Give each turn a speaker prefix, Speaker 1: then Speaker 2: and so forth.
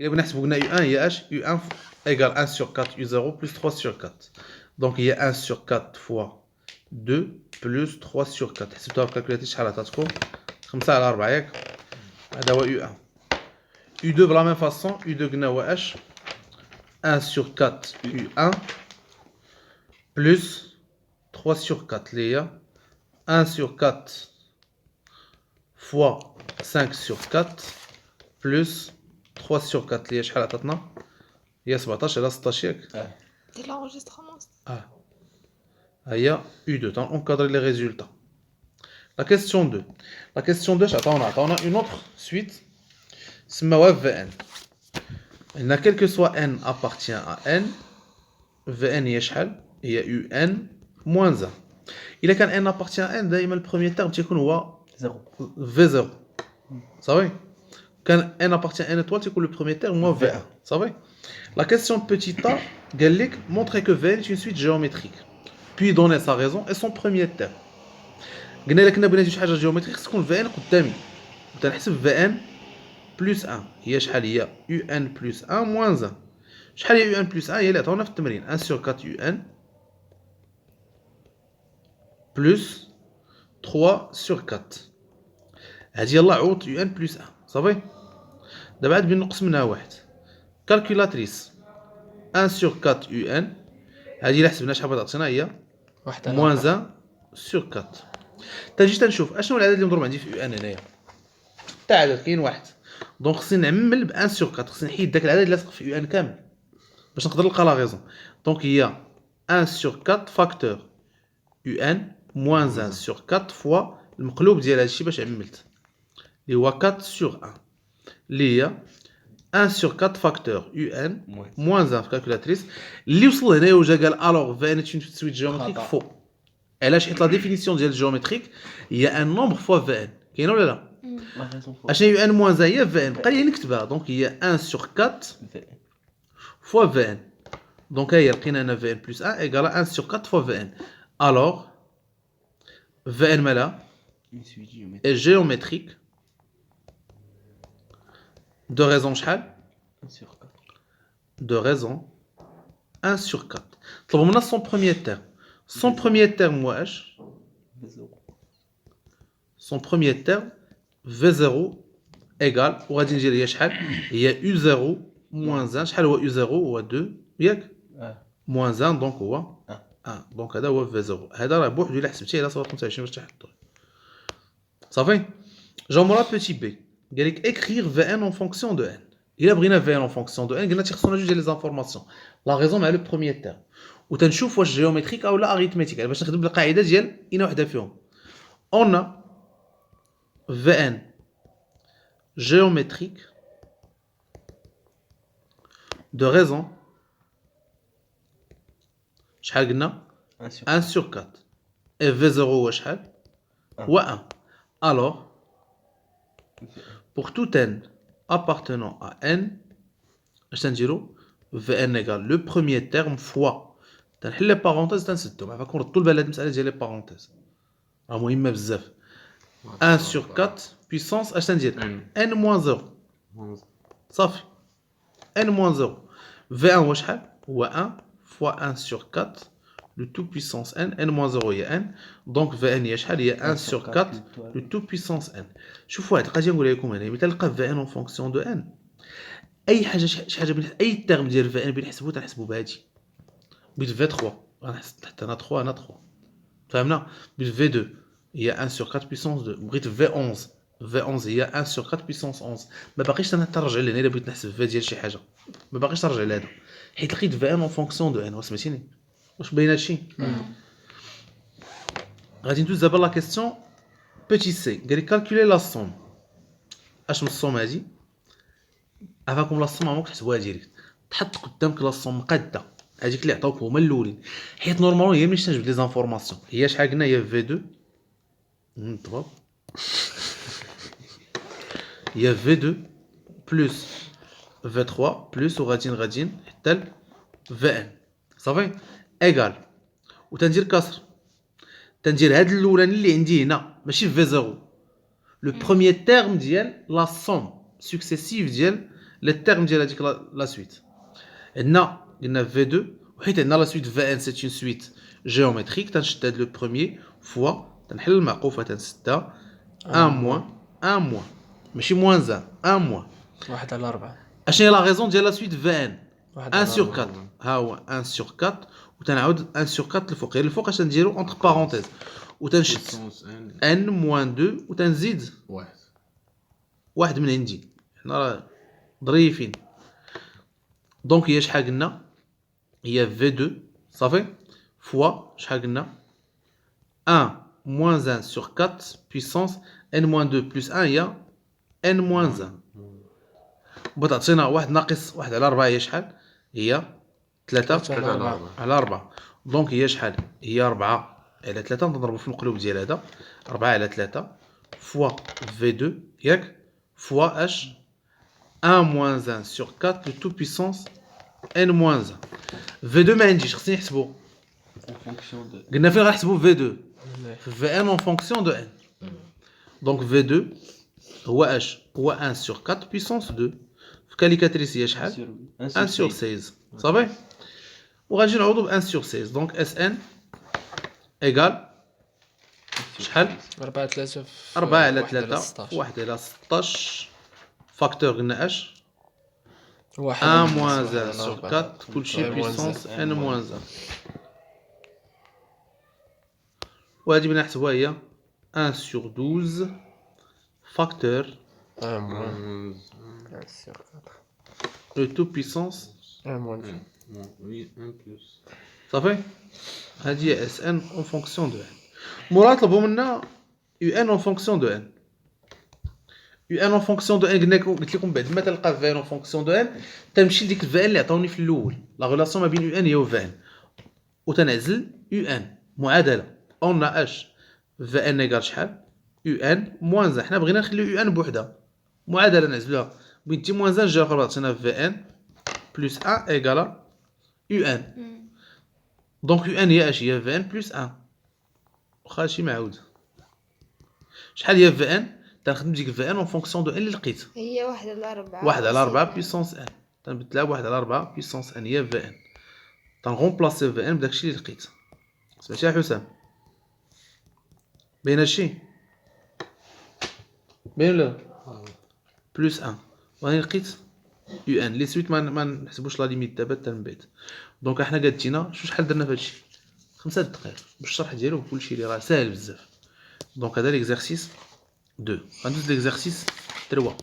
Speaker 1: إلا بغينا نحسبوا قلنا U1 هي اش U1 égale 1 sur 4 U0 plus 3 sur 4 donc هي 1 sur 4 fois 2 plus 3 sur 4 حسبتوها في الكالكوليتر شحال تعطيكم 5 على 4 ياك هذا هو U1 U2 بلا ميم فاصون U2 قلنا هو اش 1 sur 4 U1 plus 3 sur 4 اللي هي 1 sur 4 fois 5 sur 4 plus 3 sur 4 اللي هي شحال عطاتنا هي 17 على 16 ياك
Speaker 2: C'est l'enregistrement.
Speaker 1: هي U2 t'encadrer les résultats. La question 2 عطاونا une autre suite سماوها VN. قلنا quel que soit N appartient à N VN هي شحال هي UN moins 1. إلا كان N appartient à N دائما البروميير تيرم تيكون هو V0 صافي كان N appartient à N étoile تيكون le premier terme هو V1 صافي. La question petit a قال لك montrer que VN est une suite géométrique puis donner sa raison et son premier terme. قلنا لك كنا بغينا نجيب شي حاجه جيومتريك خص تكون VN قدامي تنحسب VN plus 1 هي شحال هي UN plus 1 moins 1 شحال هي UN plus 1 هي اللي عطاونا في التمرين 1 sur 4 UN plus 3 sur 4 هادي يلاه عوض UN plus 1 صافي دابا عاد بغينا نقص منها واحد كالكولاتريس 1 sur 4 UN هادي الا حسبنا شحال تعطينا هي moins 1 sur 4 تجي تنشوف اشنو العدد اللي مضروب عندي في UN هنايا تاع عدد كاين واحد دونك خصني نعمل ب 1 sur 4 خصني نحيد داك العدد اللي لاصق في UN كامل باش نقدر نلقى لا غيزون دونك هي 1 sur 4 فاكتور UN moins 1 sur 4 فوا المقلوب ديال هادشي باش عملت اللي هو 4 sur 1 اللي هي 1 sur 4 فاكتور UN moins 1 في كالكولاتريس اللي وصل هنايا وجا قال الوغ فان اون سويت جيومتريك فو علاش حيت لا ديفينيسيون ديال الجيومتريك هي ان نومبر فوا فان كاينه ولا لا اشنو هي ان موان هي فان بقى لي نكتبها دونك هي 1 sur 4 فوا فان دونك هي لقينا هنا فان بلس 1 ايكال 1 sur 4 فوا فان الوغ فان مالها est géométrique de raison شحال de raison 1 sur 4 طلبوا منا son premier terme son premier terme واش son premier terme V0 égale وغادي ندير هي شحال هي U0 moins 1 شحال هو U0 هو 2 ياك moins 1 دونك هو 1 دونك هذا هو V0 هذا راه بوحدو الا حسبتيه الا صافي 25 باش تحطوه صافي جامورا بيتي بي قال لك écrire VN en fonction de N الا بغينا VN en fonction de N قلنا تيخصنا جوج ديال لي زانفورماسيون لا غيزون مع لو بروميير تيرم وتنشوف واش جيومتريك او لا اريثماتيك باش نخدم بالقاعده ديال اين وحده فيهم on a VN géométrique de raison شحال قلنا 1 sur 4 et V0 هو شحال هو 1 alors pour tout n appartenant à n اش تنديرو VN égale le premier terme fois تنحل لي بارونتيز تنسدو ما فاكم ردوا البال هاد المساله ديال لي بارونتيز راه مهمه بزاف 1 sur 4 puissance اش تندير n moins 0 صافي n moins 0 V1 هو شحال هو 1 fois 1 sur 4 le tout puissance n moins 0 هي n donc VN هي شحال هي 1 sur 4 le tout puissance n شوفوا هاد القضيه نقولها لكم هنا مثال نلقى VN en fonction de n اي حاجه شي حاجه اي تيرم ديال VN بنحسبو تنحسبو بهادي بغيت V3 غنحسب تحت هنا 3 هنا 3 فهمنا بغيت V2 هي 1 sur 4 puissance 2 بغيت V11 V11 هي 1 sur 4 puissance 11 ما باقيش انا ترجع لهنا الا بغيت نحسب V ديال شي حاجه ما باقيش نرجع لهذا حيت لقيت VN en fonction de n وسمعتيني واش باين هادشي غادي ندوز دابا لا كيسيون بيتي سي قال لي كالكولي لا سوم اشنو السوم هادي عافاكم لا سوم ماماك تحسبوها ديريكت تحط قدامك لا سوم مقاده هذيك اللي عطاوك هما الاولين حيت نورمالمون هي ملي تنجبد لي زانفورماسيون هي شحال قلنا هي في 2 نطبق هي في 2 بلس في 3 بلس وغادي حتى في ان صافي ايغال وتندير كسر تندير هاد الاولاني اللي عندي هنا ماشي في 0 لو بروميير تيرم ديال لا سوم سكسيسيف ديال لي تيرم ديال هذيك لا سويت. عندنا قلنا في 2 وحيت عندنا لا سويت في ان سي اون سويت جيومتريك تنشد هاد لو بروميير فوا تنحل المعقوفه تنسدها 1 موان 1 موان ماشي موان 1 موان
Speaker 3: 1 على 4
Speaker 1: اشنو هي لا غيزون ديال لا سويت في ان
Speaker 3: 1
Speaker 1: 1 سور 4 ها هو 1 سور 4 وتنعاود 1 سور 4 الفوق غير الفوق اش نديرو اونتر بارونتيز وتنشد ان موان 2 وتنزيد واحد من عندي حنا راه ظريفين. دونك هي شحال قلنا هي في 2 صافي فوا شحال قلنا 1 moins 1 sur 4 puissance n moins 2 plus 1 هي n moins 1 وبتعطينا واحد ناقص 1 على 4 هي شحال هي 3 على 4 دونك هي شحال هي 4 على 3 نضربو في المقلوب ديال هذا 4 على 3 فوا في 2 ياك فوا اش 1 moins 1 sur 4 de tout puissance n moins 1 V2 ما عنديش خصني نحسبو قلنا فين غنحسبو V2 في n en fonction de n donc V2 هو اش هو 1 sur 4 puissance 2 في كاليكاتريس هي شحال 1 sur 16 صافي وغنجي نعوضو ب 1 sur 16 donc Sn ايكال شحال
Speaker 3: 4 3
Speaker 1: 4 على 3 1 على 16 فاكتور قلنا اش 1 moins 1 sur 4 كلشي puissance n moins 1 وهادي بغينا نحسبوها هي 1 sur 12 facteur
Speaker 3: 1 moins 1 sur 4
Speaker 1: de tout puissance
Speaker 3: 1 moins 1
Speaker 1: صافي هادي هي اس ان اون فونكسيون دو ان مورا طلبوا منا يو ان اون فونكسيون دو ان يو ان اون فونكسيون دو ان قلت لكم بعد ما تلقى في ان اون فونكسيون دو ان تمشي لديك في ان اللي عطاوني في الاول لا ريلاسيون ما بين يو ان هي و في ان وتنعزل يو ان معادله اون اش في ان ايكال شحال يو ان موان 1 حنا بغينا نخليو يو ان بوحدها معادله نعزلوها بين تي موان 1 جا اخر عطينا في ان بلس 1 ايكال يو ان دونك يو ان هي اش هي في ان بلس 1 واخا هادشي معاود شحال هي في ان تنخدم ديك في ان اون فونكسيون دو ان اللي لقيت
Speaker 2: هي 1 على 4
Speaker 1: 1 على 4 بيسونس ان تنبدلها ب 1 على 4 بيسونس ان هي في ان تنغومبلاسي في ان بداكشي اللي لقيت سمعتي يا حسام باين هادشي باين ولا بلس 1 وهاني لقيت يو ان لي سويت ما نحسبوش لا ليميت دابا حتى من بعد دونك احنا قادتينا شحال درنا في هادشي 5 دقائق بالشرح ديالو كلشي اللي راه ساهل بزاف دونك هذا ليكزارسيس 2 غندوز ليكزارسيس 3